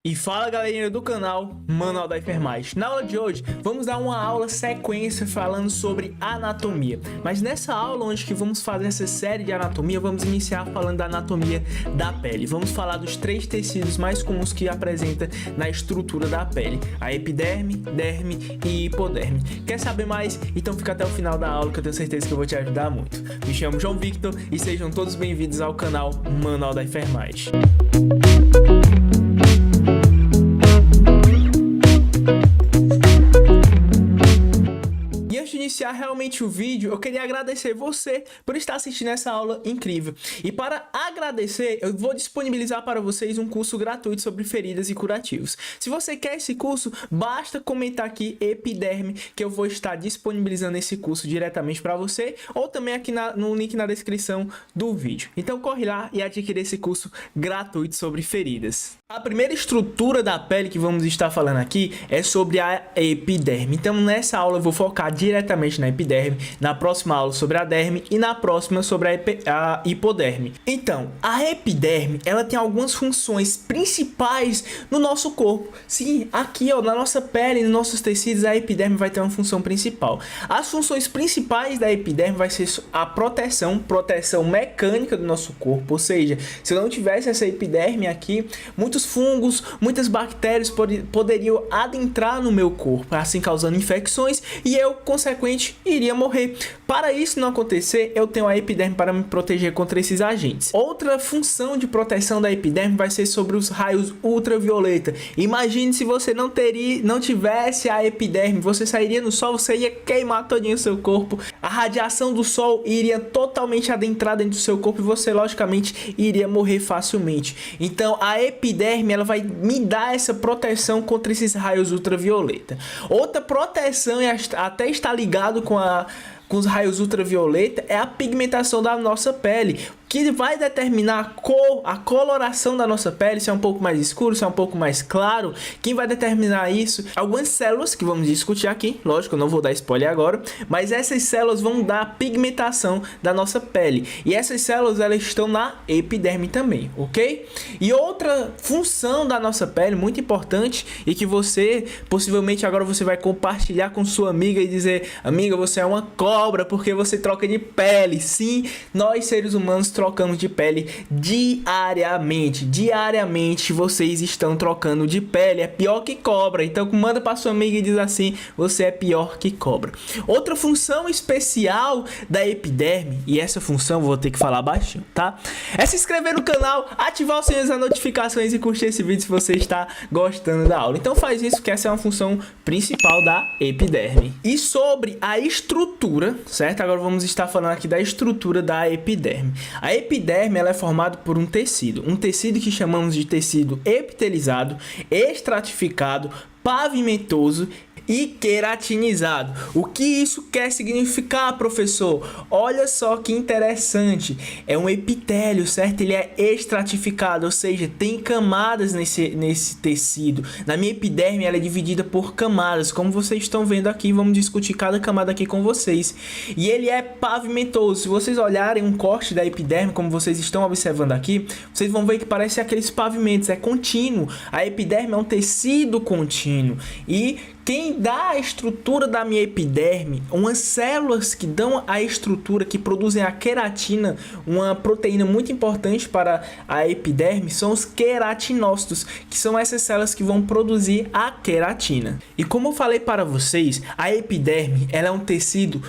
E fala galerinha do canal Manual da Enfermagem. Na aula de hoje vamos dar uma aula sequência falando sobre anatomia. Mas nessa aula onde que vamos fazer essa série de anatomia, vamos iniciar falando da anatomia da pele. Vamos falar dos três tecidos mais comuns que apresenta na estrutura da pele: a epiderme, derme e hipoderme. Quer saber mais? Então fica até o final da aula que eu tenho certeza que eu vou te ajudar muito. Me chamo João Victor e sejam todos bem-vindos ao canal Manual da Enfermagem. Iniciar realmente o vídeo, eu queria agradecer você por estar assistindo essa aula incrível. E para agradecer, eu vou disponibilizar para vocês um curso gratuito sobre feridas e curativos. Se você quer esse curso, basta comentar aqui epiderme, que eu vou estar disponibilizando esse curso diretamente para você, ou também aqui no link na descrição do vídeo. Então corre lá e adquire esse curso gratuito sobre feridas. A primeira estrutura da pele que vamos estar falando aqui é sobre a epiderme. Então nessa aula eu vou focar diretamente na epiderme, na próxima aula sobre a derme e na próxima sobre a hipoderme. Então, a epiderme, ela tem algumas funções principais no nosso corpo. Sim, aqui ó, na nossa pele, nos nossos tecidos, a epiderme vai ter uma função principal. As funções principais da epiderme vai ser a proteção mecânica do nosso corpo, ou seja, se eu não tivesse essa epiderme aqui, muitos fungos, muitas bactérias poderiam adentrar no meu corpo, assim causando infecções e eu, consequente, iria morrer. Para isso não acontecer, eu tenho a epiderme para me proteger contra esses agentes. Outra função de proteção da epiderme vai ser sobre os raios ultravioleta. Imagine se você não tivesse a epiderme, você sairia no sol, você ia queimar todinho o seu corpo. A radiação do sol iria totalmente adentrar dentro do seu corpo e você, logicamente, iria morrer facilmente. Então, a epiderme, ela vai me dar essa proteção contra esses raios ultravioleta. Outra proteção, e até está ligado com os raios ultravioleta, é a pigmentação da nossa pele, que vai determinar a coloração da nossa pele, se é um pouco mais escuro, se é um pouco mais claro. Quem vai determinar isso? Algumas células que vamos discutir aqui, lógico, eu não vou dar spoiler agora, mas essas células vão dar a pigmentação da nossa pele, e essas células elas estão na epiderme também, ok? E outra função da nossa pele muito importante, e que você, possivelmente agora você vai compartilhar com sua amiga e dizer: amiga, você é uma cobra porque você troca de pele. Sim, nós seres humanos trocamos de pele diariamente. Diariamente vocês estão trocando de pele. É pior que cobra. Então manda para sua amiga e diz assim: você é pior que cobra. Outra função especial da epiderme, e essa função eu vou ter que falar baixinho, tá? É se inscrever no canal, ativar o sininho das notificações e curtir esse vídeo se você está gostando da aula. Então faz isso, que essa é uma função principal da epiderme. E sobre a estrutura, certo? Agora vamos estar falando aqui da estrutura da epiderme. A epiderme, ela é formada por um tecido que chamamos de tecido epitelizado, estratificado, pavimentoso e queratinizado. O que isso quer significar, professor? Olha só que interessante. É um epitélio, certo? Ele é estratificado, ou seja, tem camadas nesse tecido. Na minha epiderme, ela é dividida por camadas, como vocês estão vendo aqui. Vamos discutir cada camada aqui com vocês. E ele é pavimentoso. Se vocês olharem um corte da epiderme, como vocês estão observando aqui, vocês vão ver que parece aqueles pavimentos. É contínuo. A epiderme é um tecido contínuo. E quem dá a estrutura da minha epiderme, umas células que dão a estrutura, que produzem a queratina, uma proteína muito importante para a epiderme, são os queratinócitos, que são essas células que vão produzir a queratina. E como eu falei para vocês, a epiderme, ela é um tecido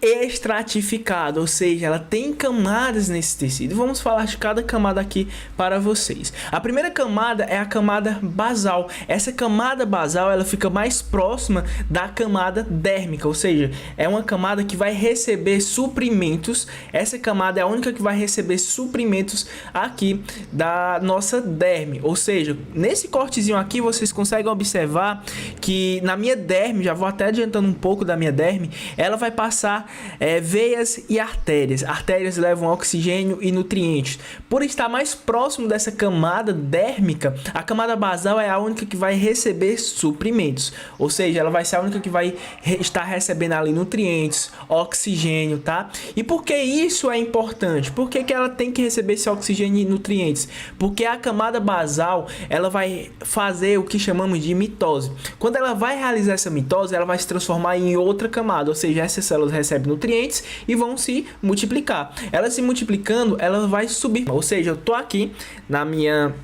estratificado, ou seja, ela tem camadas nesse tecido. Vamos falar de cada camada aqui para vocês. A primeira camada é a camada basal. Essa camada basal, ela fica mais próxima da camada dérmica, ou seja, é uma camada que vai receber suprimentos. Essa camada é a única que vai receber suprimentos aqui da nossa derme, ou seja, nesse cortezinho aqui vocês conseguem observar que na minha derme, já vou até adiantando um pouco da minha derme, ela vai passar veias e artérias. Artérias levam oxigênio e nutrientes. Por estar mais próximo dessa camada dérmica, a camada basal é a única que vai receber suprimentos, ou seja, ela vai ser a única que vai estar recebendo ali nutrientes, oxigênio, tá? E por que isso é importante? Por que ela tem que receber esse oxigênio e nutrientes? Porque a camada basal, ela vai fazer o que chamamos de mitose. Quando ela vai realizar essa mitose, ela vai se transformar em outra camada, ou seja, essas células recebem nutrientes e vão se multiplicar. Ela se multiplicando, ela vai subir, ou seja, eu tô aqui na minha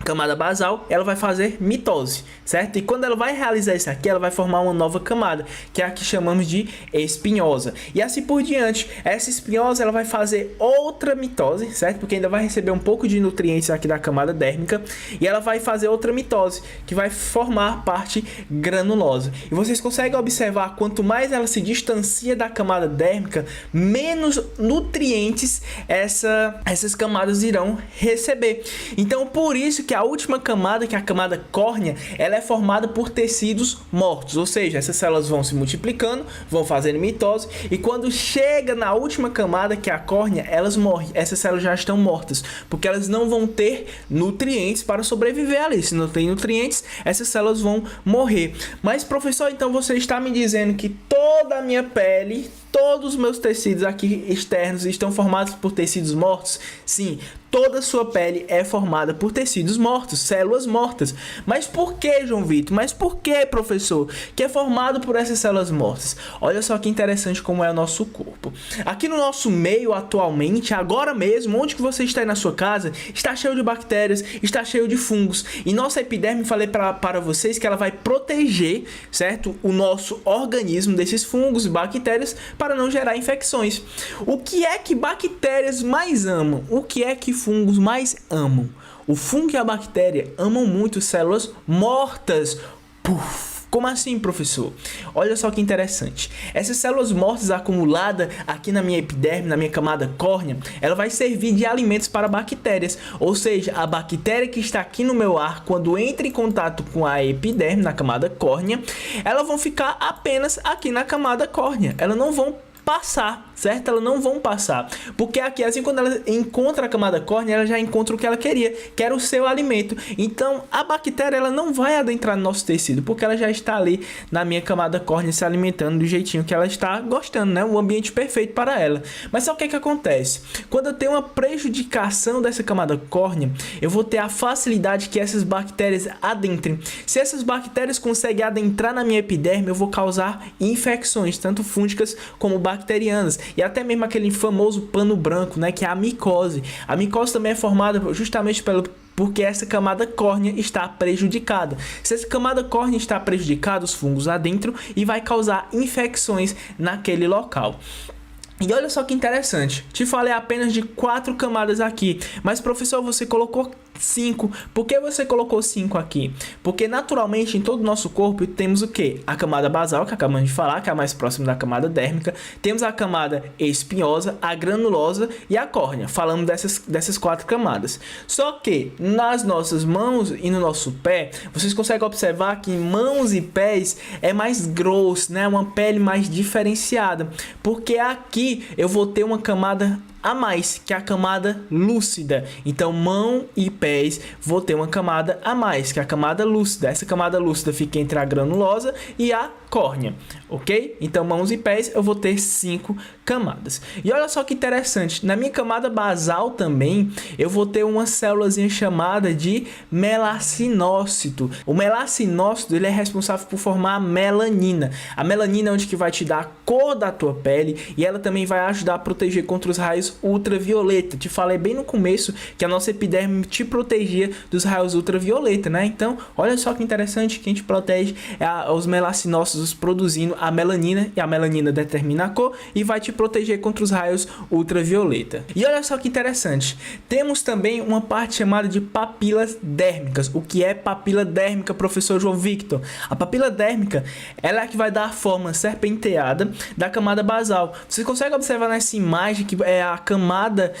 camada basal, ela vai fazer mitose, certo? E quando ela vai realizar isso aqui, ela vai formar uma nova camada, que é a que chamamos de espinhosa. E assim por diante. Essa espinhosa, ela vai fazer outra mitose, certo? Porque ainda vai receber um pouco de nutrientes aqui da camada dérmica, e ela vai fazer outra mitose, que vai formar parte granulosa. E vocês conseguem observar, quanto mais ela se distancia da camada dérmica, menos nutrientes essas camadas irão receber. Então, por isso que a última camada, que é a camada córnea, ela é formada por tecidos mortos, ou seja, essas células vão se multiplicando, vão fazendo mitose, e quando chega na última camada, que é a córnea, elas morrem. Essas células já estão mortas, porque elas não vão ter nutrientes para sobreviver ali. Se não tem nutrientes, essas células vão morrer. Mas, professor, então você está me dizendo que toda a minha pele, todos os meus tecidos aqui externos estão formados por tecidos mortos? Sim, toda a sua pele é formada por tecidos mortos, células mortas. Mas por que, João Vitor? Mas por que, professor, que é formado por essas células mortas? Olha só que interessante como é o nosso corpo. Aqui no nosso meio, atualmente, agora mesmo, onde que você está aí na sua casa, está cheio de bactérias, está cheio de fungos. E nossa epiderme, falei para vocês que ela vai proteger, certo, o nosso organismo desses fungos e bactérias para não gerar infecções. O que é que bactérias mais amam? O que é que fungos mais amam? O fungo e a bactéria amam muito células mortas. Puf! Como assim, professor? Olha só que interessante. Essas células mortas acumuladas aqui na minha epiderme, na minha camada córnea, ela vai servir de alimentos para bactérias. Ou seja, a bactéria que está aqui no meu ar, quando entra em contato com a epiderme, na camada córnea, elas vão ficar apenas aqui na camada córnea. Elas não vão passar, certo? Elas não vão passar, porque aqui, assim, quando ela encontra a camada córnea, ela já encontra o que ela queria, que era o seu alimento. Então, a bactéria, ela não vai adentrar no nosso tecido, porque ela já está ali na minha camada córnea, se alimentando do jeitinho que ela está gostando, né? O ambiente perfeito para ela. Mas sabe o que é que acontece? Quando eu tenho uma prejudicação dessa camada córnea, eu vou ter a facilidade que essas bactérias adentrem. Se essas bactérias conseguem adentrar na minha epiderme, eu vou causar infecções, tanto fúngicas como bacterianas, e até mesmo aquele famoso pano branco, né, que é a micose. A micose também é formada justamente porque essa camada córnea está prejudicada. Se essa camada córnea está prejudicada, os fungos adentram e vai causar infecções naquele local. E olha só que interessante, te falei apenas de 4 camadas aqui, mas, professor, você colocou 5. Por que você colocou 5 aqui? Porque naturalmente em todo o nosso corpo temos o que? A camada basal, que acabamos de falar, que é a mais próxima da camada dérmica. Temos a camada espinhosa, a granulosa e a córnea. Falamos dessas 4 camadas. Só que nas nossas mãos e no nosso pé, vocês conseguem observar que mãos e pés é mais grosso, né? Uma pele mais diferenciada. Porque aqui eu vou ter uma camada a mais, que é a camada lúcida. Então, mão e pés vou ter uma camada a mais, que é a camada lúcida. Essa camada lúcida fica entre a granulosa e a córnea, ok? Então, mãos e pés eu vou ter 5 camadas. E olha só que interessante, na minha camada basal também eu vou ter uma célulazinha chamada de melacinócito. O melacinócito, ele é responsável por formar a melanina. A melanina é onde que vai te dar a cor da tua pele, e ela também vai ajudar a proteger contra os raios ultravioleta. Te falei bem no começo que a nossa epiderme te protegia dos raios ultravioleta, né? Então, olha só que interessante, quem te protege é os melacinócitos produzindo a melanina, e a melanina determina a cor e vai te proteger contra os raios ultravioleta. E olha só que interessante, temos também uma parte chamada de papilas dérmicas. O que é papila dérmica, professor João Victor? A papila dérmica, ela é a que vai dar a forma serpenteada da camada basal. Você consegue observar nessa imagem que é a a camada,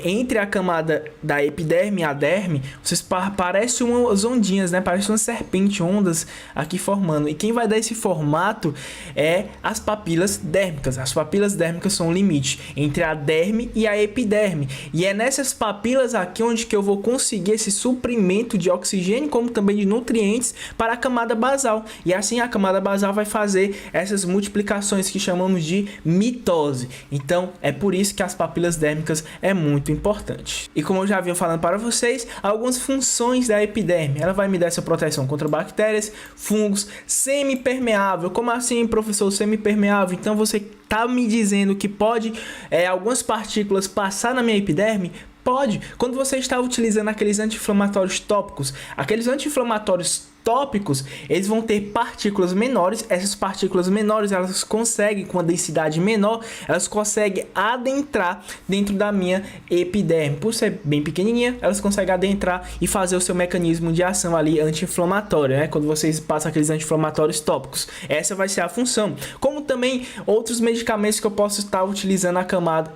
entre a camada da epiderme e a derme, vocês parecem umas ondinhas, né? Parece uma serpente, ondas aqui formando. E quem vai dar esse formato é as papilas dérmicas. As papilas dérmicas são o limite entre a derme e a epiderme. E é nessas papilas aqui onde que eu vou conseguir esse suprimento de oxigênio, como também de nutrientes para a camada basal. E assim a camada basal vai fazer essas multiplicações que chamamos de mitose. Então é por isso que as papilas dérmicas é muito importante. E como eu já vinha falando para vocês, algumas funções da epiderme. Ela vai me dar essa proteção contra bactérias, fungos, semipermeável. Como assim, professor, semipermeável? Então você tá me dizendo que pode algumas partículas passar na minha epiderme? Pode. Quando você está utilizando aqueles anti-inflamatórios tópicos, aqueles anti-inflamatórios tópicos, eles vão ter partículas menores. Essas partículas menores, elas conseguem, com a densidade menor, elas conseguem adentrar dentro da minha epiderme. Por ser bem pequenininha, elas conseguem adentrar e fazer o seu mecanismo de ação ali anti-inflamatório, né? Quando vocês passam aqueles anti-inflamatórios tópicos, essa vai ser a função. Como também outros medicamentos que eu posso estar utilizando a camada,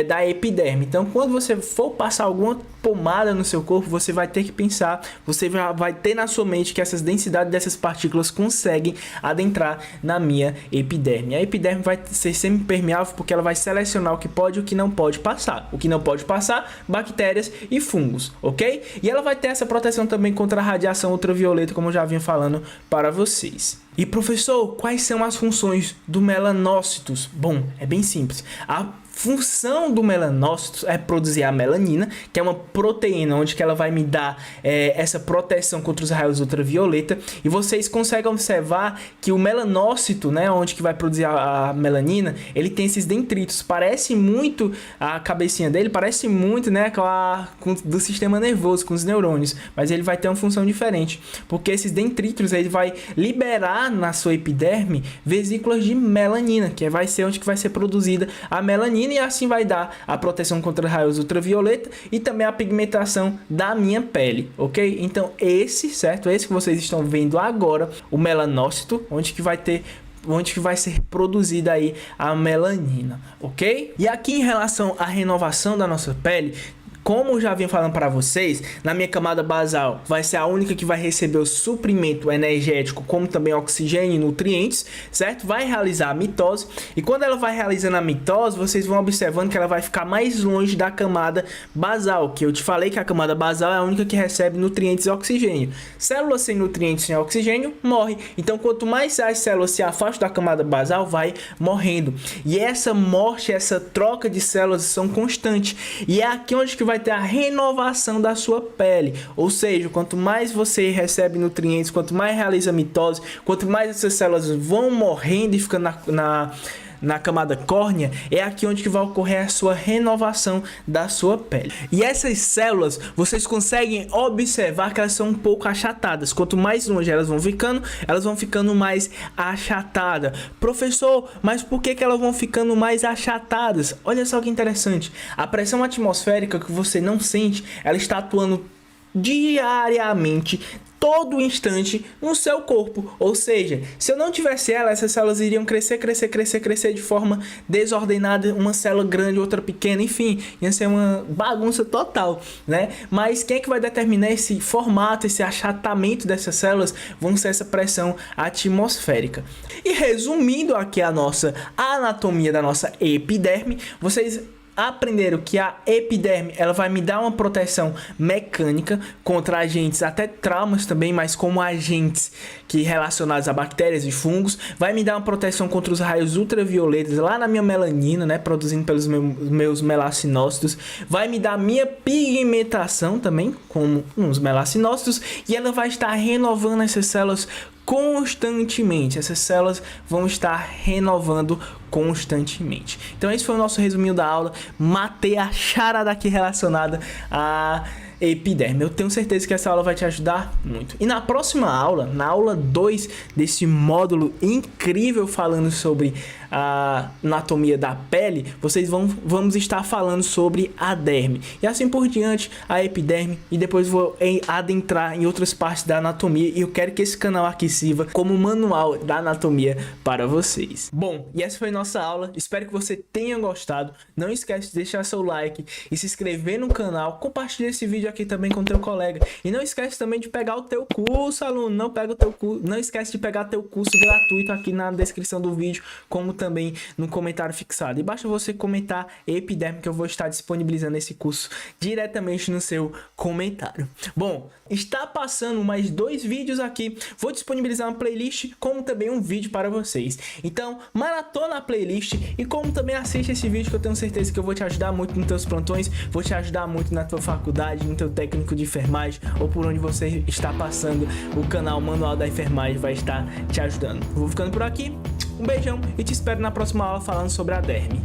da epiderme. Então, quando você for passar alguma pomada no seu corpo, você vai ter que pensar, você vai ter na sua mente que essas densidades dessas partículas conseguem adentrar na minha epiderme. A epiderme vai ser semipermeável porque ela vai selecionar o que pode e o que não pode passar. O que não pode passar, bactérias e fungos, ok? E ela vai ter essa proteção também contra a radiação ultravioleta, como eu já vinha falando para vocês. E professor, quais são as funções do melanócitos? Bom, é bem simples. A função do melanócito é produzir a melanina, que é uma proteína onde que ela vai me dar essa proteção contra os raios ultravioleta. E vocês conseguem observar que o melanócito, né, onde que vai produzir a melanina, ele tem esses dendritos. Parece muito a cabecinha dele, parece muito, né, do sistema nervoso, com os neurônios, mas ele vai ter uma função diferente, porque esses dendritos ele vai liberar na sua epiderme vesículas de melanina, que vai ser onde que vai ser produzida a melanina, e assim vai dar a proteção contra raios ultravioleta e também a pigmentação da minha pele, ok? Então esse que vocês estão vendo agora, o melanócito, onde que vai ser produzida aí a melanina, ok? E aqui em relação à renovação da nossa pele, como eu já vinha falando para vocês, na minha camada basal vai ser a única que vai receber o suprimento energético, como também oxigênio e nutrientes, certo? Vai realizar a mitose, e quando ela vai realizando a mitose, vocês vão observando que ela vai ficar mais longe da camada basal, que eu te falei que a camada basal é a única que recebe nutrientes e oxigênio. Células sem nutrientes e oxigênio morre. Então quanto mais as células se afastam da camada basal, vai morrendo. E essa morte, essa troca de células são constantes. E é aqui onde que vai ter a renovação da sua pele. Ou seja, quanto mais você recebe nutrientes, quanto mais realiza mitose, quanto mais essas células vão morrendo e ficando na camada córnea, é aqui onde que vai ocorrer a sua renovação da sua pele. E essas células, vocês conseguem observar que elas são um pouco achatadas. Quanto mais longe elas vão ficando mais achatadas. Professor, mas por que elas vão ficando mais achatadas? Olha só que interessante. A pressão atmosférica que você não sente, ela está atuando diariamente, todo instante no seu corpo. Ou seja, se eu não tivesse ela, essas células iriam crescer de forma desordenada, uma célula grande, outra pequena, enfim, ia ser uma bagunça total, né? Mas quem é que vai determinar esse formato, esse achatamento dessas células? Vão ser essa pressão atmosférica. E resumindo aqui a nossa anatomia da nossa epiderme, vocês aprenderam que a epiderme ela vai me dar uma proteção mecânica contra agentes, até traumas também, mas como agentes que relacionados a bactérias e fungos, vai me dar uma proteção contra os raios ultravioletas lá na minha melanina, né, produzindo pelos meus melacinócitos, vai me dar minha pigmentação também, como uns melacinócitos, e ela vai estar renovando essas células constantemente. Essas células vão estar renovando constantemente. Então esse foi o nosso resuminho da aula. Matei a charada aqui relacionada a epiderme. Eu tenho certeza que essa aula vai te ajudar muito. E na próxima aula, na aula 2 desse módulo incrível falando sobre a anatomia da pele, vamos estar falando sobre a derme. E assim por diante, a epiderme. E depois vou adentrar em outras partes da anatomia. E eu quero que esse canal aqui sirva como manual da anatomia para vocês. Bom, e essa foi nossa aula. Espero que você tenha gostado. Não esquece de deixar seu like e se inscrever no canal. Compartilhe esse vídeo aqui também com teu colega. E não esquece também de pegar o teu curso, aluno. Não esquece de pegar teu curso gratuito aqui na descrição do vídeo, como também no comentário fixado. E basta você comentar epiderme que eu vou estar disponibilizando esse curso diretamente no seu comentário. Bom, está passando mais 2 vídeos aqui. Vou disponibilizar uma playlist, como também um vídeo para vocês. Então, maratona a playlist e como também assiste esse vídeo, que eu tenho certeza que eu vou te ajudar muito nos teus plantões, vou te ajudar muito na tua faculdade, no teu técnico de enfermagem ou por onde você está passando. O canal Manual da Enfermagem vai estar te ajudando. Vou ficando por aqui. Um beijão e te espero na próxima aula falando sobre a derme.